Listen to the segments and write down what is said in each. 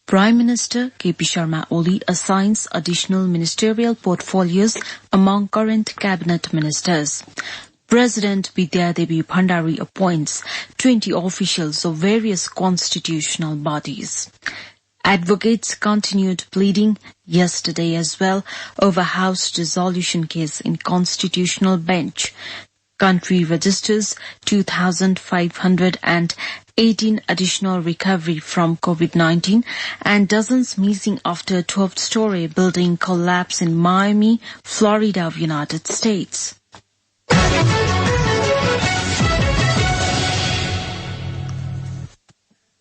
Prime Minister K.P. Sharma Oli assigns additional ministerial portfolios among current cabinet ministers. President Vidya Devi Bhandari appoints 20 officials of various constitutional bodies. Advocates continued pleading yesterday as well over House dissolution case in Constitutional Bench. Country registers 2,518 additional recovery from COVID-19 and dozens missing after 12-story building collapse in Miami, Florida, United States.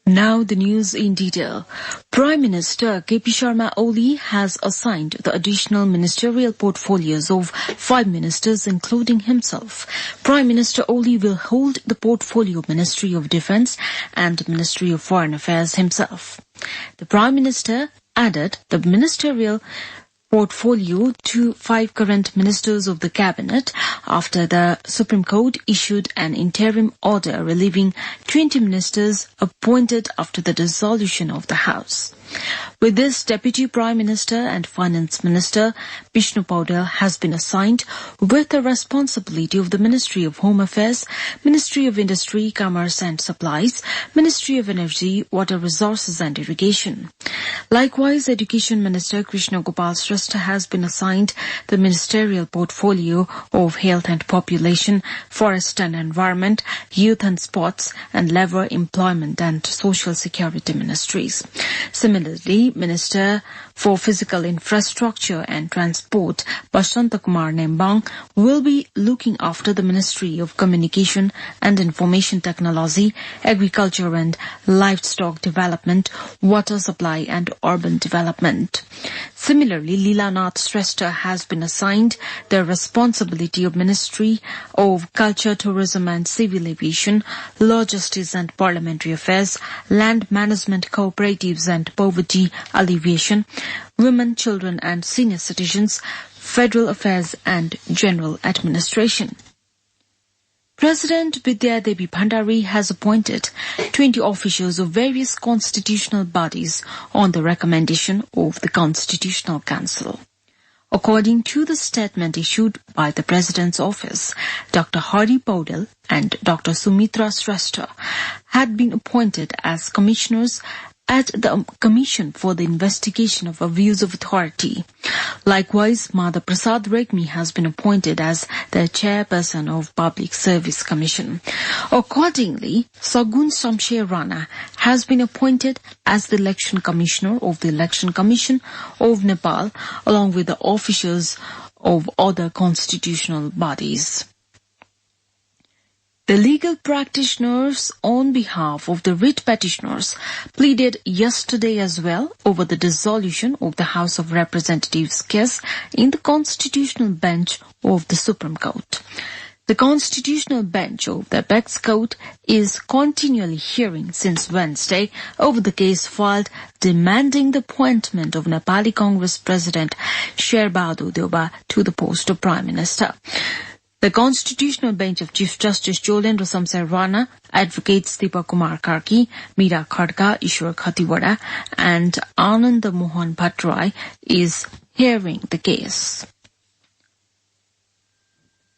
Now the news in detail. Prime Minister K.P. Sharma Oli has assigned the additional ministerial portfolios of 5 ministers, including himself. Prime Minister Oli will hold the portfolio Ministry of Defence and Ministry of Foreign Affairs himself. The Prime Minister added the ministerial portfolio to 5 current ministers of the cabinet after the Supreme Court issued an interim order relieving 20 ministers appointed after the dissolution of the House. With this, Deputy Prime Minister and Finance Minister Bishnu Paudel has been assigned with the responsibility of the Ministry of Home Affairs, Ministry of Industry, Commerce and Supplies, Ministry of Energy, Water Resources and Irrigation. Likewise, Education Minister Krishna Gopal Shrestha has been assigned the ministerial portfolio of Health and Population, Forest and Environment, Youth and Sports, and Labour, Employment and Social Security Ministries. Similarly, Minister for Physical Infrastructure and Transport, Bashanta Kumar Nembang, will be looking after the Ministry of Communication and Information Technology, Agriculture and Livestock Development, Water Supply and Urban Development. Similarly, Leela Nath Shrestha has been assigned the responsibility of Ministry of Culture, Tourism and Civil Aviation, Law, Justice and Parliamentary Affairs, Land Management Cooperatives and Poverty Alleviation, Women, Children and Senior Citizens, Federal Affairs and General Administration. President Vidya Devi Bhandari has appointed 20 officials of various constitutional bodies on the recommendation of the Constitutional Council. According to the statement issued by the President's office, Dr. Hari Paudel and Dr. Sumitra Shrestha had been appointed as commissioners at the Commission for the Investigation of Abuse of Authority. Likewise, Madha Prasad Regmi has been appointed as the chairperson of Public Service Commission. Accordingly, Sagun Shamsher Rana has been appointed as the Election Commissioner of the Election Commission of Nepal, along with the officials of other constitutional bodies. The legal practitioners on behalf of the writ petitioners pleaded yesterday as well over the dissolution of the House of Representatives case in the Constitutional Bench of the Supreme Court. The Constitutional Bench of the Apex Court is continually hearing since Wednesday over the case filed demanding the appointment of Nepali Congress President Sherbahadur Deuba to the post of Prime Minister. The Constitutional Bench of Chief Justice Jolendra Shamsher Rana, Advocates Deepak Kumar Karki, Meera Khadka, Ishwar Khatiwada and Anand Mohan Bhattrai is hearing the case.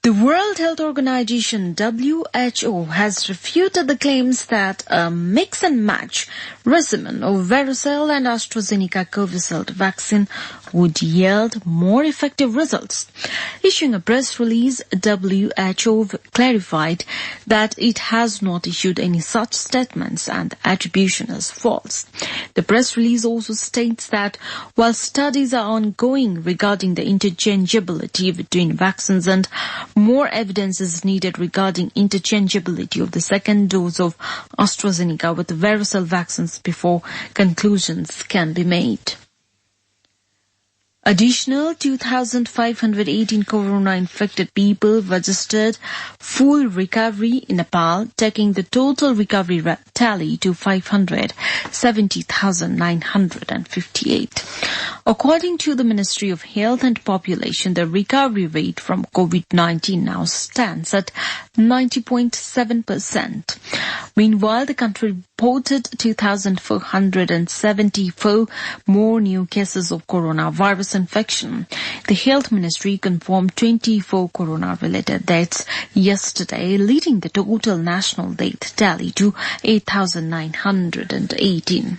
The World Health Organization WHO has refuted the claims that a mix and match regimen of varicella and AstraZeneca Covishield vaccine would yield more effective results. Issuing a press release, WHO clarified that it has not issued any such statements and attribution as false. The press release also states that while studies are ongoing regarding the interchangeability between vaccines and more evidence is needed regarding interchangeability of the second dose of AstraZeneca with varicella vaccines before conclusions can be made. Additional 2,518 corona-infected people registered full recovery in Nepal, taking the total recovery tally to 570,958. According to the Ministry of Health and Population, the recovery rate from COVID-19 now stands at 90.7%. Meanwhile, the country reported 2,474 more new cases of coronavirus infection. The Health Ministry confirmed 24 corona-related deaths yesterday, leading the total national death tally to 8,918.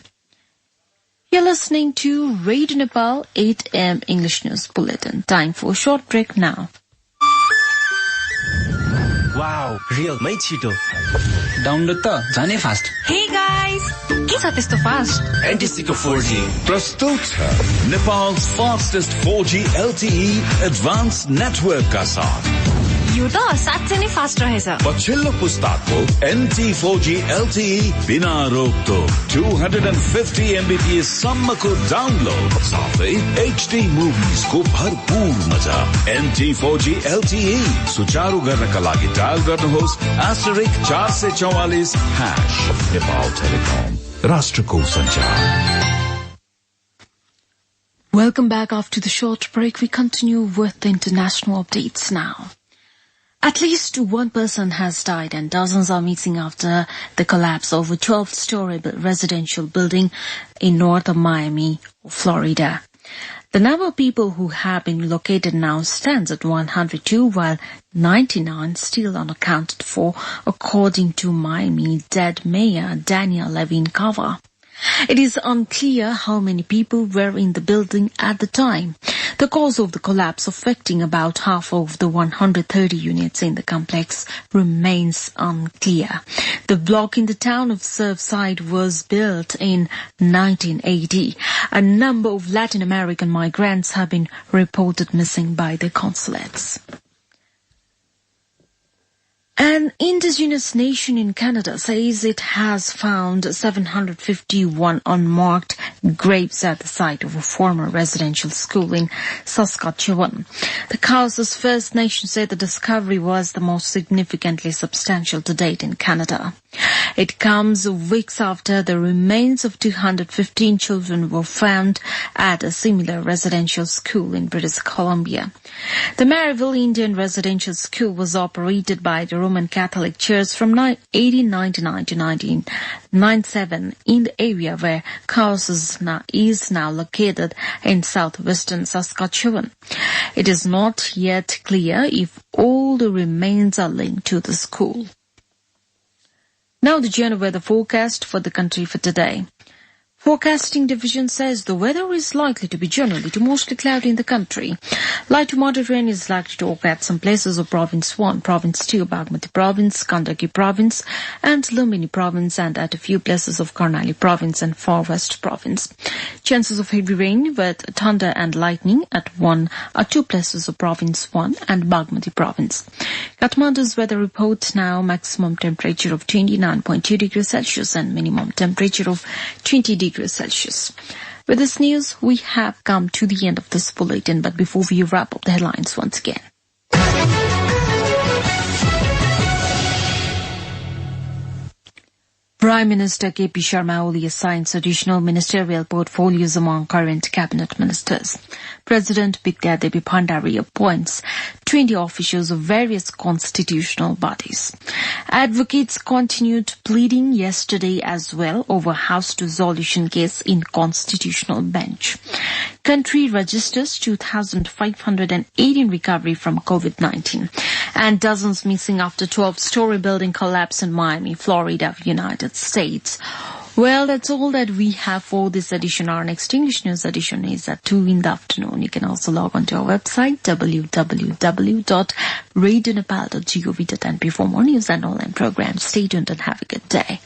You're listening to Radio Nepal 8 a.m. English News Bulletin. Time for a short break now. Wow, real मै छिटो download त जाने fast Hey guys, के छ त्यस्तो fast NTC को 4G प्रस्तुत छ Nepal's fastest 4G LTE advanced network का साथ यो त साच्चै नै फास्ट रहेछ पछिल्लो पुस्ताको NT4G LTE बिना रोकटोक 250 Mbps सम्मको डाउनलोड साथै HD movies को भरपूर मजा NT4G LTE सुचारू गर्नका लागि डायल गर्नुहोस् *444# नेपाल टेलिकम राष्ट्रको सञ्चार. Welcome back after the short break. We continue with the international updates now. At least one person has died and dozens are missing after the collapse of a 12-story residential building in north of Miami, Florida. The number of people who have been located now stands at 102, while 99 still unaccounted for, according to Miami-Dade Mayor Daniel Levine Cava. It is unclear how many people were in the building at the time. The cause of the collapse, affecting about half of the 130 units in the complex, remains unclear. The block in the town of Surfside was built in 1980. A number of Latin American migrants have been reported missing by their consulates. An indigenous nation in Canada says it has found 751 unmarked graves at the site of a former residential school in Saskatchewan. The Caucasus First Nation said the discovery was the most significantly substantial to date in Canada. It comes weeks after the remains of 215 children were found at a similar residential school in British Columbia. The Maryville Indian Residential School was operated by the Roman Catholic Church from 1899 to 1997 in the area where Caucasus is now located in southwestern Saskatchewan. It is not yet clear if all the remains are linked to the school. Now the general weather forecast for the country for today. Forecasting Division says the weather is likely to be generally to mostly cloudy in the country. Light to moderate rain is likely to occur at some places of Province 1, Province 2, Bagmati Province, Gandaki Province, and Lumbini Province, and at a few places of Karnali Province and Far West Province. Chances of heavy rain with thunder and lightning at 1 or 2 places of Province 1 and Bagmati Province. Kathmandu's weather report now: maximum temperature of 29.2 degrees Celsius and minimum temperature of 20 degrees Celsius. With this news, we have come to the end of this bulletin, but before we wrap up the headlines once again. Prime Minister KP Sharma Oli assigns additional ministerial portfolios among current cabinet ministers. President Bidya Devi Bhandari appoints 20 officials of various constitutional bodies. Advocates continued pleading yesterday as well over House dissolution case in Constitutional Bench. Country registers 2,518 recovery from COVID-19 and dozens missing after 12-story building collapse in Miami, Florida, United States. Well, that's all that we have for this edition. Our next English news edition is at 2 in the afternoon. You can also log on to our website, www.radionepal.gov.np for more news and online programs. Stay tuned and have a good day.